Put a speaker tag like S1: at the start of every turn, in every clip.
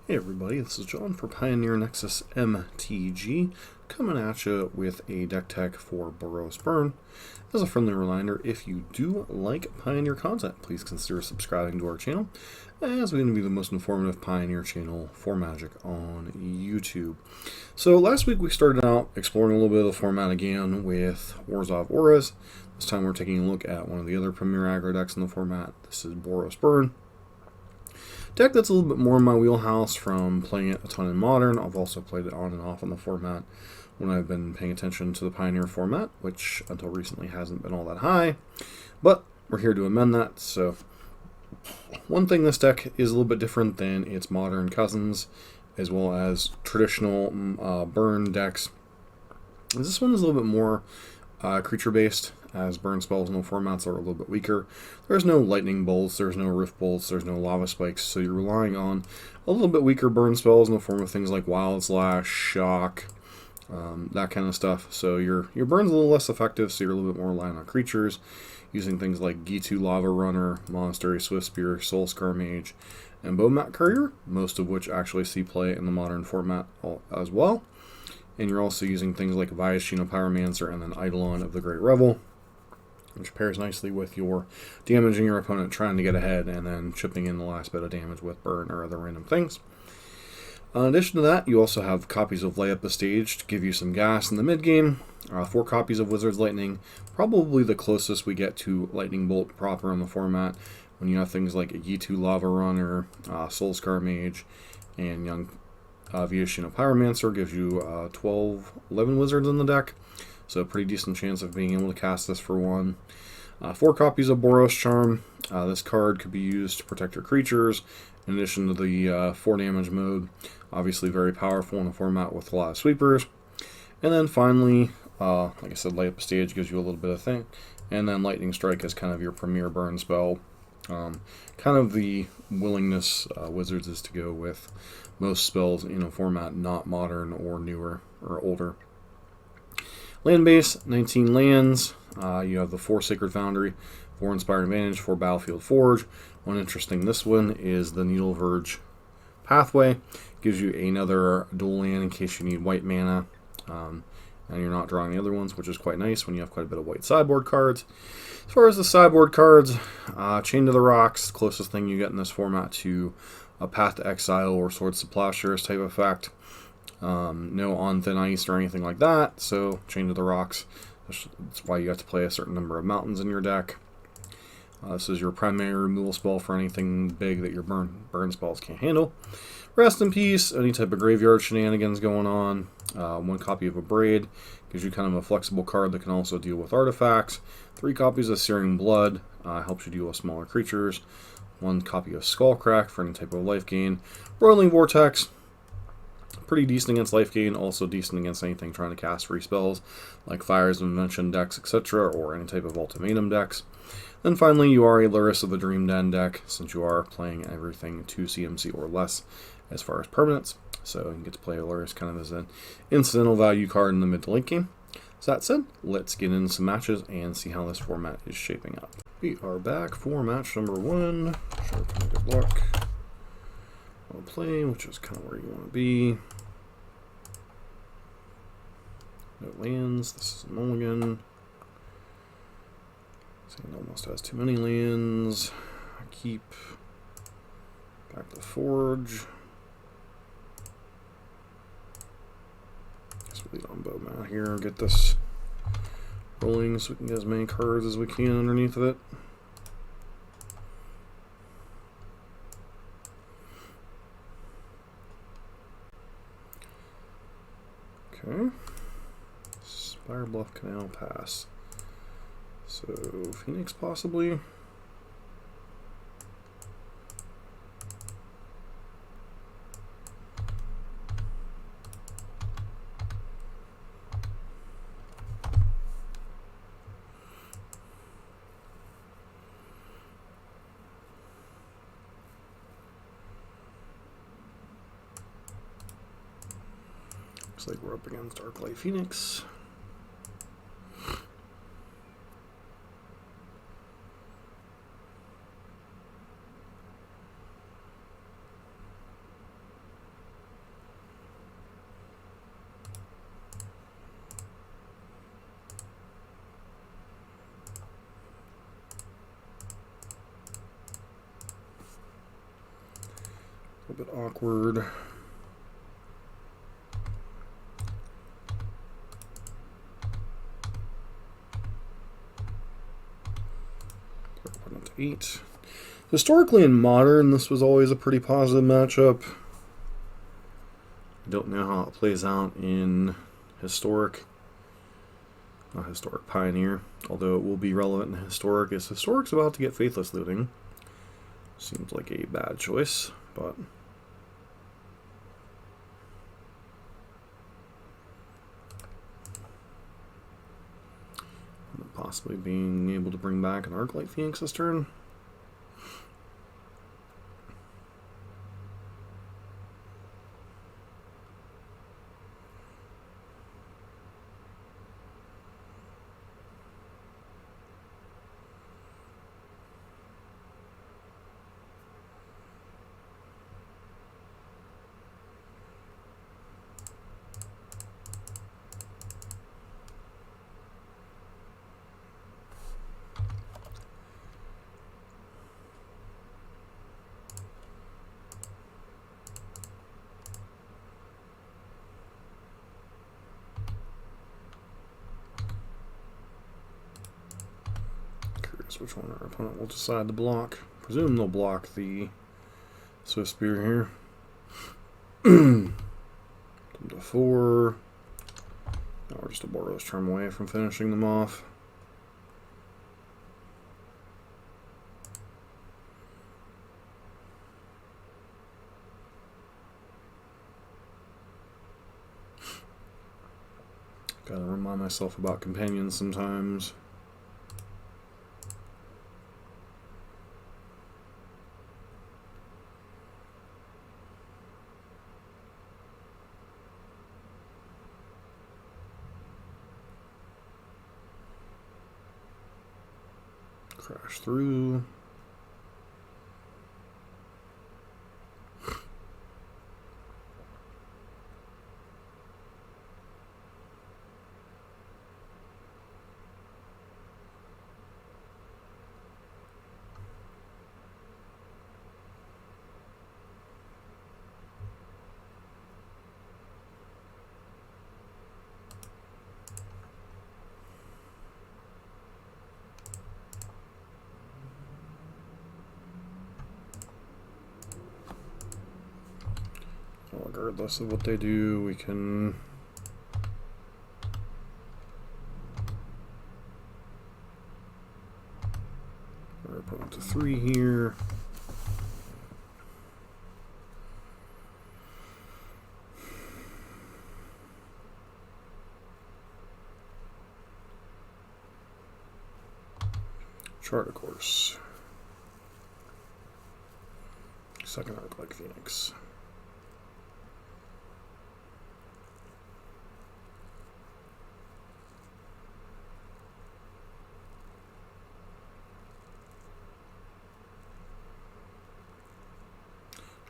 S1: Hey everybody, this is John for Pioneer Nexus MTG, coming at you with a deck tech for Boros Burn. As a friendly reminder, if you do like Pioneer content, please consider subscribing to our channel, as we're going to be the most informative Pioneer channel for Magic on YouTube. So last week we started out exploring a little bit of the format again with Wars of Auras. This time we're taking a look at one of the other premier aggro decks in the format. This is Boros Burn. Deck that's a little bit more in my wheelhouse from playing it a ton in Modern. I've also played it on and off on the format when I've been paying attention to the Pioneer format, which until recently hasn't been all that high. But we're here to amend that. So one thing this deck is a little bit different than its Modern cousins, as well as traditional Burn decks. This one is a little bit more creature-based, as burn spells in the formats are a little bit weaker. There's no lightning bolts, there's no rift bolts, there's no lava spikes, so you're relying on a little bit weaker burn spells in the form of things like Wild Slash, Shock, that kind of stuff. So your burn's a little less effective, so you're a little bit more reliant on creatures, using things like G2 Lava Runner, Monastery Swift Spear, Soul Scar Mage, and Bowmat Courier, most of which actually see play in the Modern format as well. And you're also using things like Vyashino Pyromancer and then Eidolon of the Great Revel, which pairs nicely with your damaging your opponent trying to get ahead and then chipping in the last bit of damage with burn or other random things. In addition to that, you also have copies of Lay Up the Stage to give you some gas in the mid game. 4 copies of Wizard's Lightning, probably the closest we get to Lightning Bolt proper in the format, when you have things like a G2 Lava Runner, Soul Scar Mage, and Young Vyashino Pyromancer gives you 11 wizards in the deck. So a pretty decent chance of being able to cast this for 1. 4 copies of Boros Charm. This card could be used to protect your creatures, in addition to the 4 damage mode. Obviously very powerful in a format with a lot of sweepers. And then finally, like I said, Light Up a Stage gives you a little bit of thing. And then Lightning Strike is kind of your premier burn spell. Kind of the willingness Wizards is to go with most spells in a format not modern or newer or older. Land base, 19 lands. You have the 4 Sacred Foundry, 4 Inspired Advantage, 4 Battlefield Forge. One interesting this one is the Needle Verge Pathway. Gives you another dual land in case you need white mana. And you're not drawing the other ones, which is quite nice when you have quite a bit of white sideboard cards. As far as the sideboard cards, Chain to the Rocks, the closest thing you get in this format to a Path to Exile or Swords to Plowshares type effect. No On Thin Ice or anything like that, so Chain to the Rocks. That's why you have to play a certain number of mountains in your deck. This is your primary removal spell for anything big that your burn spells can't handle. Rest in Peace, any type of graveyard shenanigans going on. 1 copy of a Braid gives you kind of a flexible card that can also deal with artifacts. 3 copies of Searing Blood helps you deal with smaller creatures. 1 copy of Skullcrack for any type of life gain. Roiling Vortex, pretty decent against life gain, also decent against anything trying to cast free spells like Fires of Invention decks, etc., or any type of Ultimatum decks. Then finally, you are a Luris of the Dream Den deck, since you are playing everything 2 CMC or less as far as permanents. So you get to play a Luris kind of as an incidental value card in the mid to late game. So that said, let's get into some matches and see how this format is shaping up. We are back for match number 1. Sure, kind of good luck. I'll play, which is kind of where you want to be. No lands. This is a mulligan. It almost has too many lands. Keep. Back to Forge. Guess we lead on Bowmat here. Get this rolling so we can get as many cards as we can underneath of it. Okay. Spire Bluff Canal pass. So, Phoenix possibly. Looks like we're up against Arclight Phoenix. bit awkward. Opponent 8. Historically and modern, this was always a pretty positive matchup. I don't know how it plays out in historic. Not historic, Pioneer. Although it will be relevant in historic. Is historic's about to get Faithless looting? Seems like a bad choice, but possibly being able to bring back an Arclight Phoenix this turn. Which one our opponent will decide to block. Presume they'll block the Swift Spear here. Come to 4. Now we're just a Boros turn away from finishing them off. Gotta remind myself about companions sometimes. Crash through. Regardless of what they do, we can we're opponent to 3 here. Chart a course. Second Arclight Phoenix.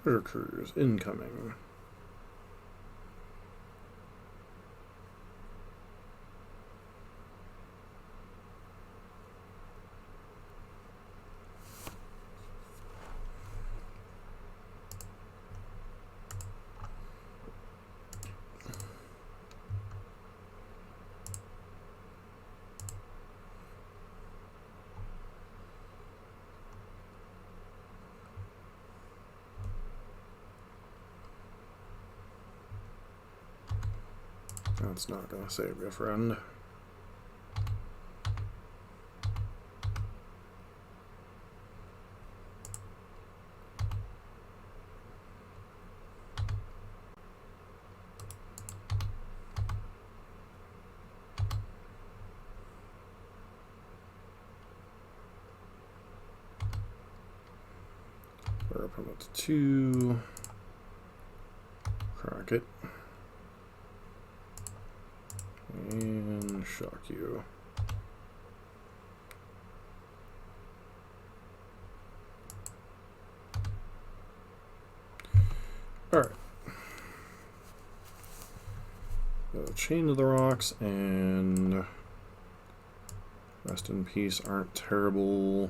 S1: Treasure Cruise incoming. That's not going to save you, friend. We're up to 2. Crack it. And shock you. Alright. Chain of the Rocks and Rest in Peace aren't terrible.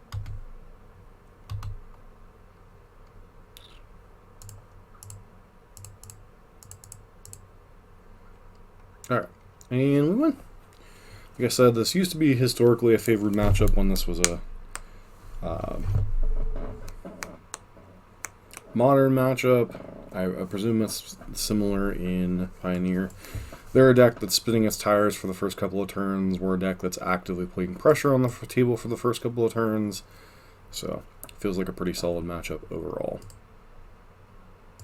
S1: Alright, and we win. Like I said, this used to be historically a favored matchup when this was a modern matchup. I presume it's similar in Pioneer. They're a deck that's spinning its tires for the first couple of turns. We're a deck that's actively putting pressure on the table for the first couple of turns. So, it feels like a pretty solid matchup overall.